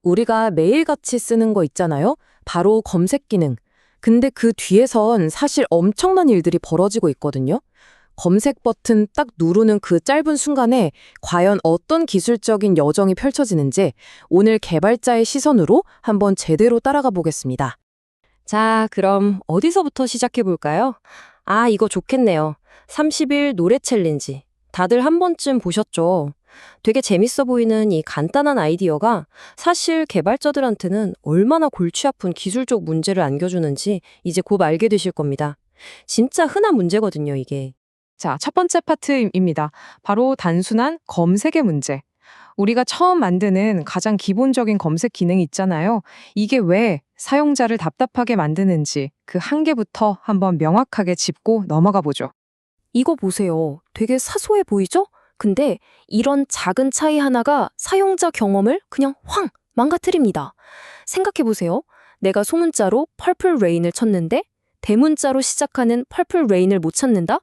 우리가 매일같이 쓰는 거 있잖아요? 바로 검색 기능. 근데 그 뒤에선 사실 엄청난 일들이 벌어지고 있거든요. 검색 버튼 딱 누르는 그 짧은 순간에 과연 어떤 기술적인 여정이 펼쳐지는지 오늘 개발자의 시선으로 한번 제대로 따라가 보겠습니다. 자, 그럼 어디서부터 시작해 볼까요? 아, 이거 좋겠네요. 30일 노래 챌린지. 다들 한 번쯤 보셨죠? 되게 재밌어 보이는 이 간단한 아이디어가 사실 개발자들한테는 얼마나 골치 아픈 기술적 문제를 안겨주는지 이제 곧 알게 되실 겁니다. 진짜 흔한 문제거든요, 이게. 자, 첫 번째 파트입니다. 바로 단순한 검색의 문제. 우리가 처음 만드는 가장 기본적인 검색 기능이 있잖아요. 이게 왜 사용자를 답답하게 만드는지 그 한계부터 한번 명확하게 짚고 넘어가 보죠. 이거 보세요. 되게 사소해 보이죠? 근데 이런 작은 차이 하나가 사용자 경험을 그냥 확 망가뜨립니다. 생각해 보세요. 내가 소문자로 Purple Rain을 쳤는데 대문자로 시작하는 Purple Rain을 못 찾는다?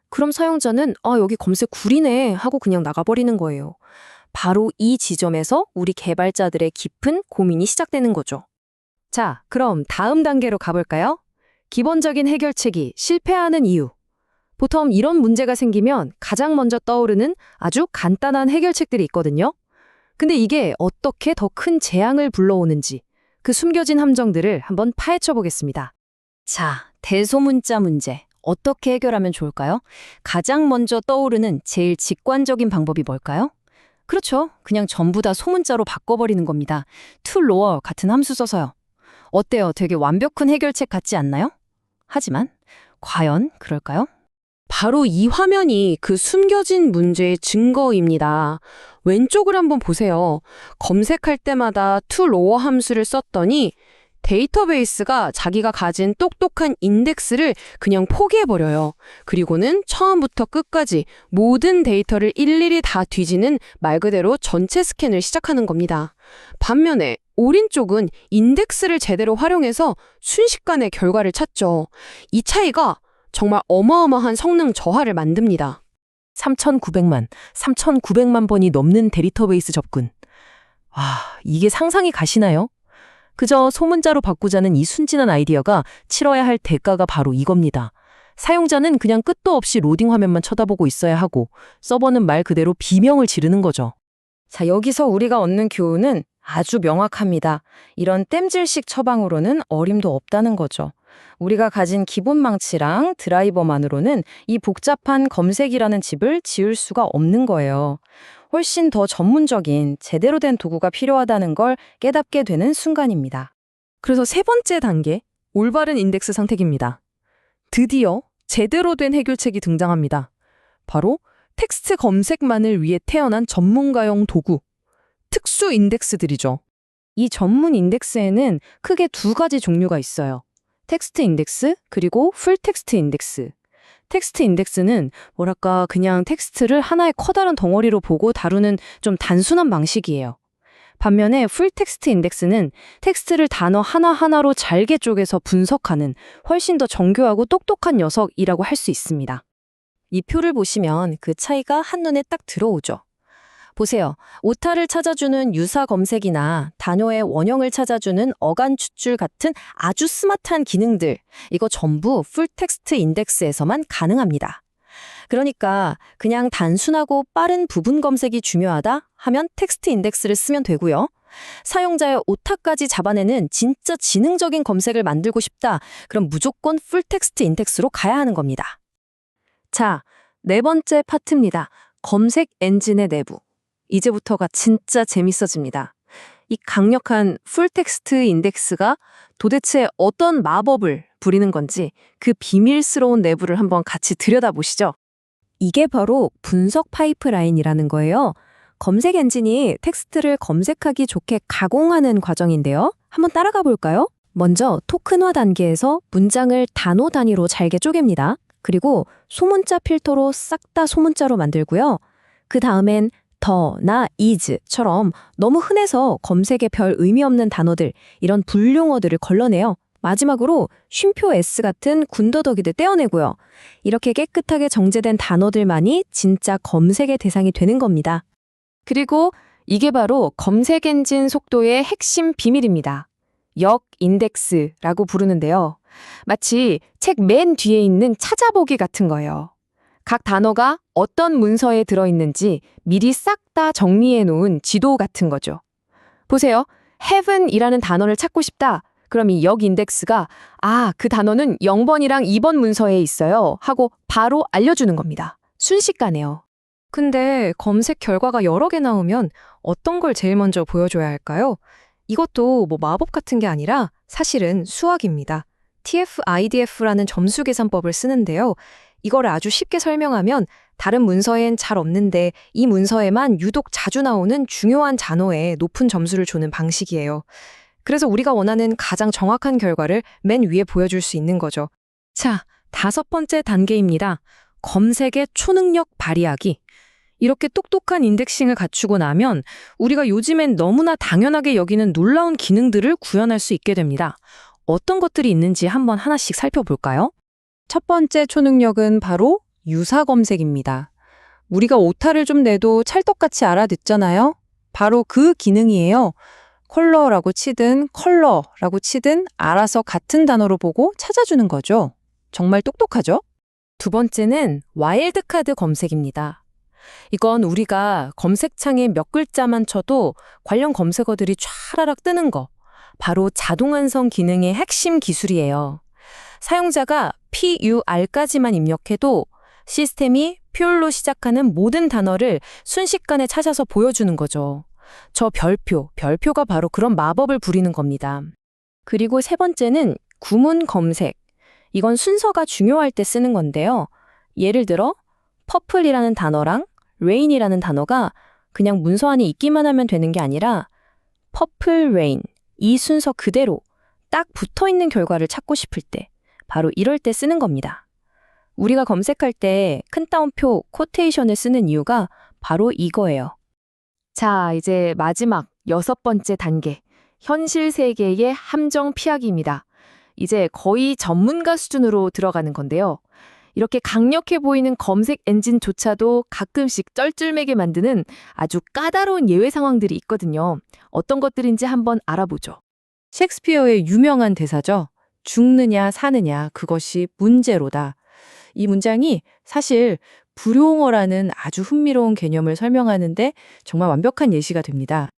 그럼 사용자는 여기 검색 구리네 하고 그냥 나가버리는 거예요. 바로 이 지점에서 우리 개발자들의 깊은 고민이 시작되는 거죠. 자, 그럼 다음 단계로 가볼까요? 기본적인 해결책이 실패하는 이유. 보통 이런 문제가 생기면 가장 먼저 떠오르는 아주 간단한 해결책들이 있거든요. 근데 이게 어떻게 더 큰 재앙을 불러오는지 그 숨겨진 함정들을 한번 파헤쳐 보겠습니다. 자, 대소문자 문제. 어떻게 해결하면 좋을까요? 가장 먼저 떠오르는 제일 직관적인 방법이 뭘까요? 그렇죠. 그냥 전부 다 소문자로 바꿔버리는 겁니다. to lower 같은 함수 써서요. 어때요? 되게 완벽한 해결책 같지 않나요? 하지만 과연 그럴까요? 바로 이 화면이 그 숨겨진 문제의 증거입니다. 왼쪽을 한번 보세요. 검색할 때마다 to lower 함수를 썼더니 데이터베이스가 자기가 가진 똑똑한 인덱스를 그냥 포기해버려요. 그리고는 처음부터 끝까지 모든 데이터를 일일이 다 뒤지는 말 그대로 전체 스캔을 시작하는 겁니다. 반면에 오른쪽은 인덱스를 제대로 활용해서 순식간에 결과를 찾죠. 이 차이가 정말 어마어마한 성능 저하를 만듭니다. 3,900만 번이 넘는 데이터베이스 접근. 이게 상상이 가시나요? 그저 소문자로 바꾸자는 이 순진한 아이디어가 치러야 할 대가가 바로 이겁니다. 사용자는 그냥 끝도 없이 로딩 화면만 쳐다보고 있어야 하고 서버는 말 그대로 비명을 지르는 거죠. 자, 여기서 우리가 얻는 교훈은 아주 명확합니다. 이런 땜질식 처방으로는 어림도 없다는 거죠. 우리가 가진 기본 망치랑 드라이버만으로는 이 복잡한 검색이라는 집을 지을 수가 없는 거예요. 훨씬 더 전문적인 제대로 된 도구가 필요하다는 걸 깨닫게 되는 순간입니다. 그래서 세 번째 단계, 올바른 인덱스 선택입니다. 드디어 제대로 된 해결책이 등장합니다. 바로 텍스트 검색만을 위해 태어난 전문가용 도구, 특수 인덱스들이죠. 이 전문 인덱스에는 크게 두 가지 종류가 있어요. 텍스트 인덱스, 그리고 풀 텍스트 인덱스. 텍스트 인덱스는 그냥 텍스트를 하나의 커다란 덩어리로 보고 다루는 좀 단순한 방식이에요. 반면에 풀 텍스트 인덱스는 텍스트를 단어 하나하나로 잘게 쪼개서 분석하는 훨씬 더 정교하고 똑똑한 녀석이라고 할 수 있습니다. 이 표를 보시면 그 차이가 한눈에 딱 들어오죠. 보세요. 오타를 찾아주는 유사 검색이나 단어의 원형을 찾아주는 어간 추출 같은 아주 스마트한 기능들, 이거 전부 풀텍스트 인덱스에서만 가능합니다. 그러니까 그냥 단순하고 빠른 부분 검색이 중요하다 하면 텍스트 인덱스를 쓰면 되고요. 사용자의 오타까지 잡아내는 진짜 지능적인 검색을 만들고 싶다, 그럼 무조건 풀텍스트 인덱스로 가야 하는 겁니다. 자, 네 번째 파트입니다. 검색 엔진의 내부. 이제부터가 진짜 재밌어집니다. 이 강력한 풀텍스트 인덱스가 도대체 어떤 마법을 부리는 건지 그 비밀스러운 내부를 한번 같이 들여다보시죠. 이게 바로 분석 파이프라인이라는 거예요. 검색 엔진이 텍스트를 검색하기 좋게 가공하는 과정인데요. 한번 따라가 볼까요? 먼저 토큰화 단계에서 문장을 단어 단위로 잘게 쪼갭니다. 그리고 소문자 필터로 싹 다 소문자로 만들고요. 그 다음엔 더나 is처럼 너무 흔해서 검색에 별 의미 없는 단어들, 이런 불용어들을 걸러내요. 마지막으로 쉼표 s 같은 군더더기들 떼어내고요. 이렇게 깨끗하게 정제된 단어들만이 진짜 검색의 대상이 되는 겁니다. 그리고 이게 바로 검색 엔진 속도의 핵심 비밀입니다. 역 인덱스라고 부르는데요. 마치 책 맨 뒤에 있는 찾아보기 같은 거예요. 각 단어가 어떤 문서에 들어있는지 미리 싹 다 정리해 놓은 지도 같은 거죠. 보세요. heaven이라는 단어를 찾고 싶다. 그럼 이 역 인덱스가 그 단어는 0번이랑 2번 문서에 있어요 하고 바로 알려주는 겁니다. 순식간에요. 근데 검색 결과가 여러 개 나오면 어떤 걸 제일 먼저 보여줘야 할까요? 이것도 뭐 마법 같은 게 아니라 사실은 수학입니다. TF-IDF라는 점수 계산법을 쓰는데요. 이거를 아주 쉽게 설명하면 다른 문서엔 잘 없는데 이 문서에만 유독 자주 나오는 중요한 단어에 높은 점수를 주는 방식이에요. 그래서 우리가 원하는 가장 정확한 결과를 맨 위에 보여줄 수 있는 거죠. 자, 5번째 단계입니다. 검색의 초능력 발휘하기. 이렇게 똑똑한 인덱싱을 갖추고 나면 우리가 요즘엔 너무나 당연하게 여기는 놀라운 기능들을 구현할 수 있게 됩니다. 어떤 것들이 있는지 한번 하나씩 살펴볼까요? 첫 번째 초능력은 바로 유사 검색입니다. 우리가 오타를 좀 내도 찰떡같이 알아듣잖아요? 바로 그 기능이에요. 컬러라고 치든 컬러라고 치든 알아서 같은 단어로 보고 찾아주는 거죠. 정말 똑똑하죠? 두 번째는 와일드카드 검색입니다. 이건 우리가 검색창에 몇 글자만 쳐도 관련 검색어들이 촤라락 뜨는 거. 바로 자동완성 기능의 핵심 기술이에요. 사용자가 PUR까지만 입력해도 시스템이 퓨얼로 시작하는 모든 단어를 순식간에 찾아서 보여주는 거죠. 저 별표가 바로 그런 마법을 부리는 겁니다. 그리고 세 번째는 구문 검색. 이건 순서가 중요할 때 쓰는 건데요. 예를 들어 퍼플이라는 단어랑 레인이라는 단어가 그냥 문서 안에 있기만 하면 되는 게 아니라 퍼플, 레인 이 순서 그대로 딱 붙어있는 결과를 찾고 싶을 때 바로 이럴 때 쓰는 겁니다. 우리가 검색할 때 큰 따옴표, 코테이션을 쓰는 이유가 바로 이거예요. 자, 이제 마지막 6번째 단계. 현실 세계의 함정 피하기입니다. 이제 거의 전문가 수준으로 들어가는 건데요. 이렇게 강력해 보이는 검색 엔진조차도 가끔씩 쩔쩔매게 만드는 아주 까다로운 예외 상황들이 있거든요. 어떤 것들인지 한번 알아보죠. 셰익스피어의 유명한 대사죠. 죽느냐 사느냐 그것이 문제로다. 이 문장이 사실 불용어라는 아주 흥미로운 개념을 설명하는데 정말 완벽한 예시가 됩니다.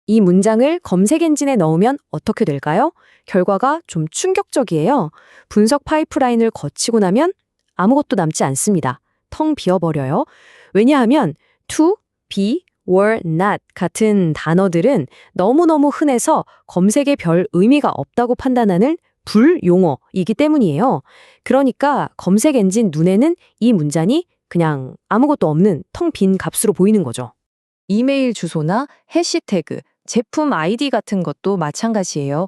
이 문장을 검색 엔진에 넣으면 어떻게 될까요? 결과가 좀 충격적이에요. 분석 파이프라인을 거치고 나면 아무것도 남지 않습니다. 텅 비어버려요. 왜냐하면 to, be, were, not 같은 단어들은 너무너무 흔해서 검색에 별 의미가 없다고 판단하는 불용어이기 때문이에요. 그러니까 검색 엔진 눈에는 이 문장이 그냥 아무것도 없는 텅 빈 값으로 보이는 거죠. 이메일 주소나 해시태그, 제품 아이디 같은 것도 마찬가지예요.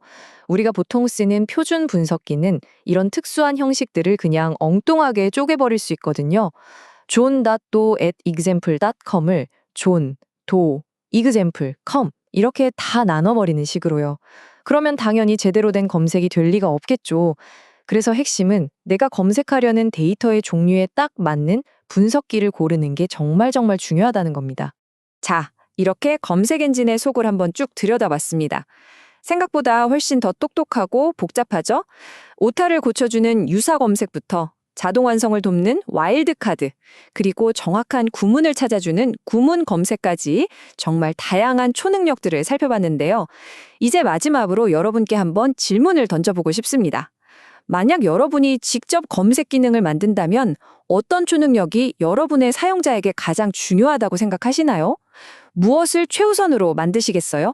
우리가 보통 쓰는 표준 분석기는 이런 특수한 형식들을 그냥 엉뚱하게 쪼개버릴 수 있거든요. john.doe@example.com을 john, do, example.com 이렇게 다 나눠버리는 식으로요. 그러면 당연히 제대로 된 검색이 될 리가 없겠죠. 그래서 핵심은 내가 검색하려는 데이터의 종류에 딱 맞는 분석기를 고르는 게 정말 중요하다는 겁니다. 자, 이렇게 검색 엔진의 속을 한번 쭉 들여다봤습니다. 생각보다 훨씬 더 똑똑하고 복잡하죠? 오타를 고쳐주는 유사 검색부터 자동 완성을 돕는 와일드카드, 그리고 정확한 구문을 찾아주는 구문 검색까지 정말 다양한 초능력들을 살펴봤는데요. 이제 마지막으로 여러분께 한번 질문을 던져보고 싶습니다. 만약 여러분이 직접 검색 기능을 만든다면 어떤 초능력이 여러분의 사용자에게 가장 중요하다고 생각하시나요? 무엇을 최우선으로 만드시겠어요?